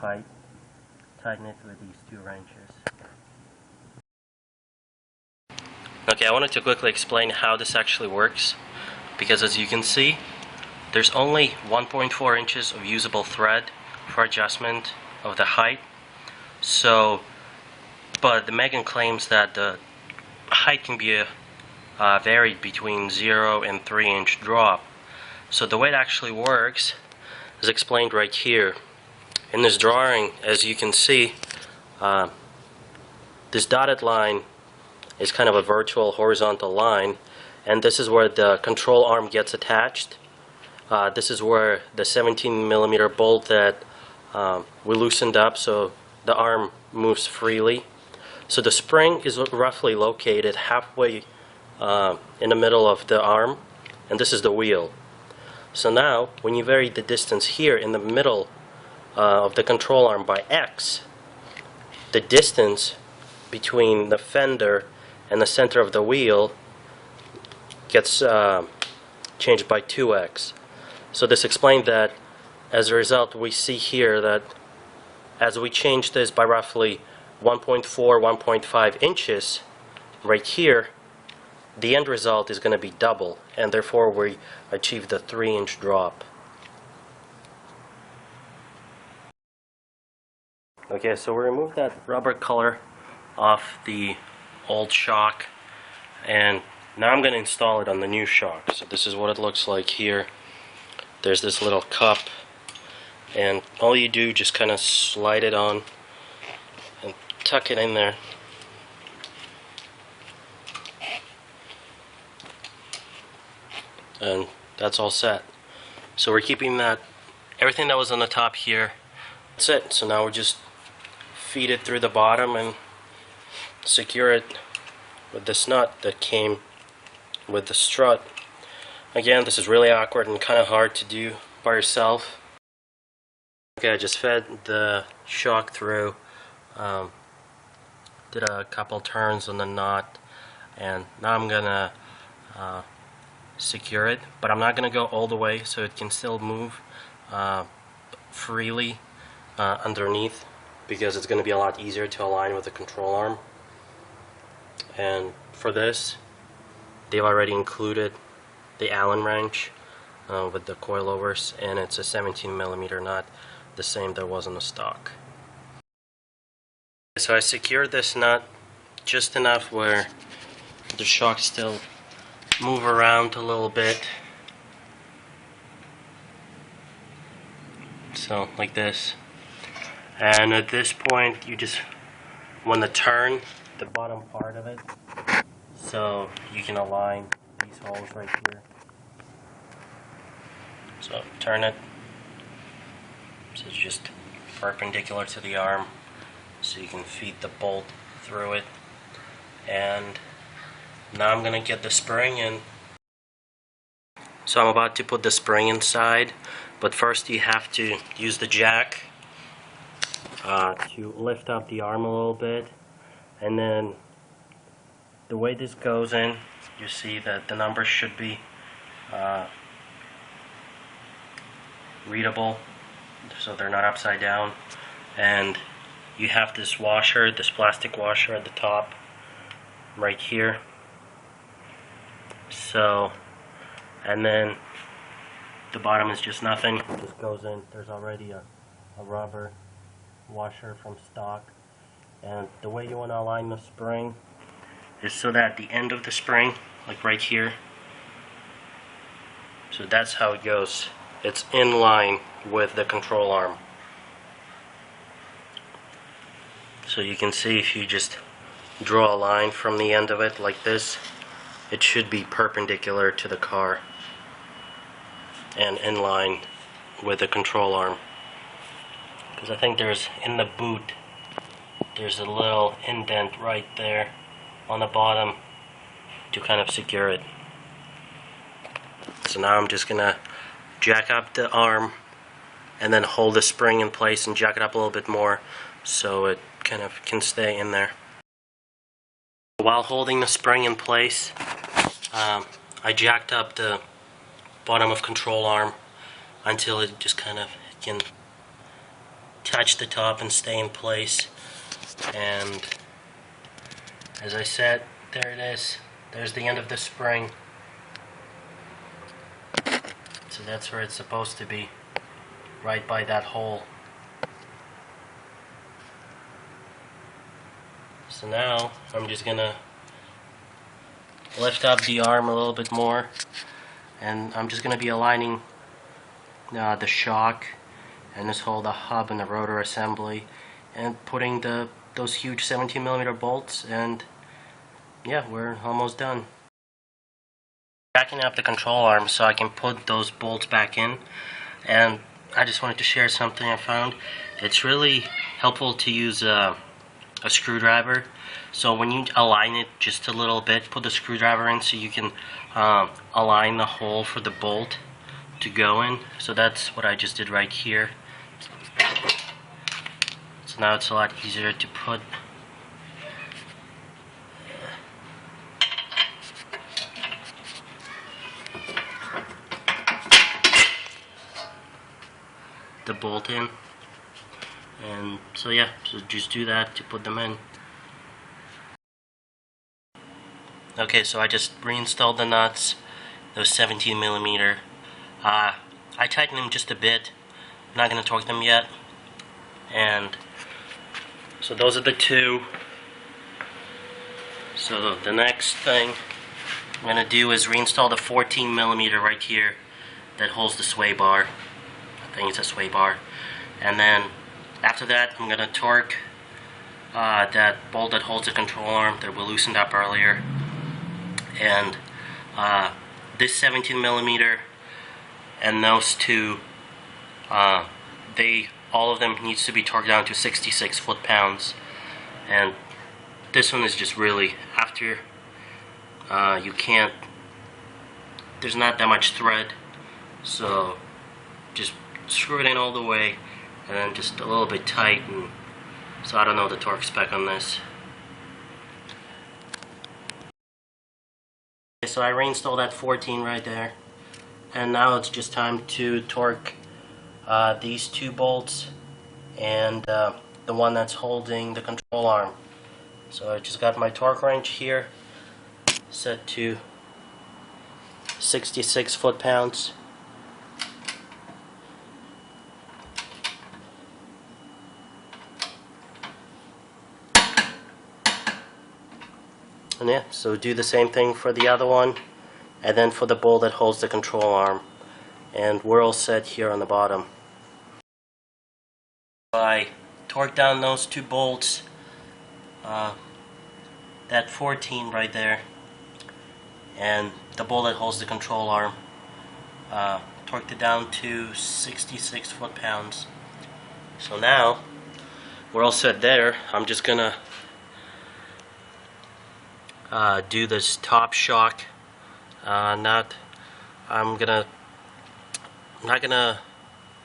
height, tighten it with these two wrenches. Okay, I wanted to quickly explain how this actually works, because as you can see, there's only 1.4 inches of usable thread for adjustment of the height. So, but the Megan claims that the height can be varied between 0 and 3-inch drop. So the way it actually works is explained right here. In this drawing, as you can see, this dotted line is kind of a virtual horizontal line, and this is where the control arm gets attached. This is where the 17mm bolt that we loosened up so the arm moves freely. So the spring is roughly located halfway in the middle of the arm, and this is the wheel. So now when you vary the distance here in the middle of the control arm by X, the distance between the fender and the center of the wheel gets changed by 2x. So this explained that as a result we see here that as we change this by roughly 1.4, 1.5 inches right here, the end result is going to be double, and therefore we achieve the 3-inch drop. Okay, so we removed that rubber color off the old shock, and now I'm going to install it on the new shock. So this is what it looks like here. There's this little cup, and all you do just kind of slide it on and tuck it in there. And that's all set. So we're keeping that, everything that was on the top here, that's it. So now we just feed it through the bottom and secure it with this nut that came with the strut. Again, this is really awkward and kind of hard to do by yourself. Okay, I just fed the shock through, did a couple turns on the nut, and now I'm gonna secure it, but I'm not gonna go all the way so it can still move freely underneath, because it's going to be a lot easier to align with the control arm. And for this, they've already included the Allen wrench with the coilovers, and it's a 17mm nut, the same that was in the stock. So I secured this nut just enough where the shock still move around a little bit. So like this. And at this point you just want to turn the bottom part of it so you can align these holes right here. So turn it so it's just perpendicular to the arm so you can feed the bolt through it. And now I'm gonna get the spring in. So I'm about to put the spring inside, but first you have to use the jack to lift up the arm a little bit, and then the way this goes in, you see that the numbers should be readable, so they're not upside down. And you have this washer, this plastic washer at the top right here. So, and then the bottom is just nothing, it just goes in. There's already a rubber washer from stock. And the way you want to align the spring is so that the end of the spring, like right here, so that's how it goes. It's in line with the control arm. So you can see if you just draw a line from the end of it like this, it should be perpendicular to the car and in line with the control arm. Because I think there's, in the boot, there's a little indent right there on the bottom to kind of secure it. So now I'm just gonna jack up the arm and then hold the spring in place and jack it up a little bit more so it kind of can stay in there. While holding the spring in place, I jacked up the bottom of control arm until it just kind of can attach the top and stay in place. And as I said, there it is. There's the end of the spring. So that's where it's supposed to be, right by that hole. So now I'm just gonna lift up the arm a little bit more, and I'm just gonna be aligning the shock and this whole the hub and the rotor assembly, and putting those huge 17mm bolts, and yeah, we're almost done. Backing up the control arm so I can put those bolts back in, and I just wanted to share something I found. It's really helpful to use a screwdriver. So when you align it just a little bit, put the screwdriver in so you can align the hole for the bolt to go in. So that's what I just did right here. So now it's a lot easier to put the bolt in. And so yeah, so just do that to put them in. Okay, so I just reinstalled the nuts, those 17mm. I tightened them just a bit. I'm not going to torque them yet. And so those are the two. So the next thing I'm going to do is reinstall the 14mm right here that holds the sway bar. I think it's a sway bar. And then after that, I'm going to torque that bolt that holds the control arm that we loosened up earlier. And this 17mm and those two, all of them needs to be torqued down to 66 foot-pounds. And this one is just really, after you can't, there's not that much thread, so just screw it in all the way, and then just a little bit tight. And so I don't know the torque spec on this. So I reinstalled that 14 right there, and now it's just time to torque these two bolts and the one that's holding the control arm. So I just got my torque wrench here set to 66 foot-pounds. And yeah, so do the same thing for the other one, and then for the bolt that holds the control arm. And we're all set here on the bottom. I torqued down those two bolts, that 14 right there, and the bolt that holds the control arm, torqued it down to 66 foot-pounds. So now we're all set there. I'm just gonna do this top shock. I'm not gonna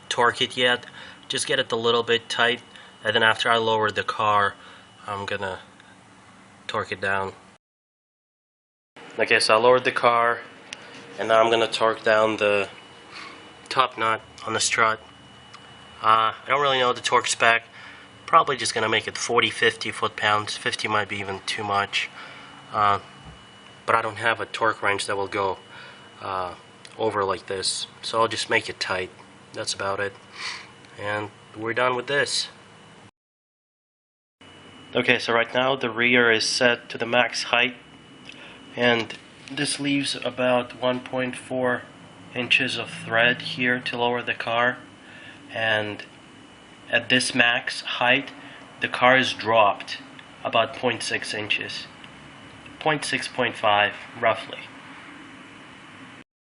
torque it yet. Just get it a little bit tight, and then after I lower the car, I'm gonna torque it down. Okay, so I lowered the car, and now I'm gonna torque down the top nut on the strut. I don't really know the torque spec. Probably just gonna make it 40-50 foot-pounds. 50 might be even too much. But I don't have a torque wrench that will go over like this, so I'll just make it tight. That's about it, and we're done with this. Okay, so right now the rear is set to the max height, and this leaves about 1.4 inches of thread here to lower the car. And at this max height, the car is dropped about 0.6 inches. 0.6, 0.5 roughly.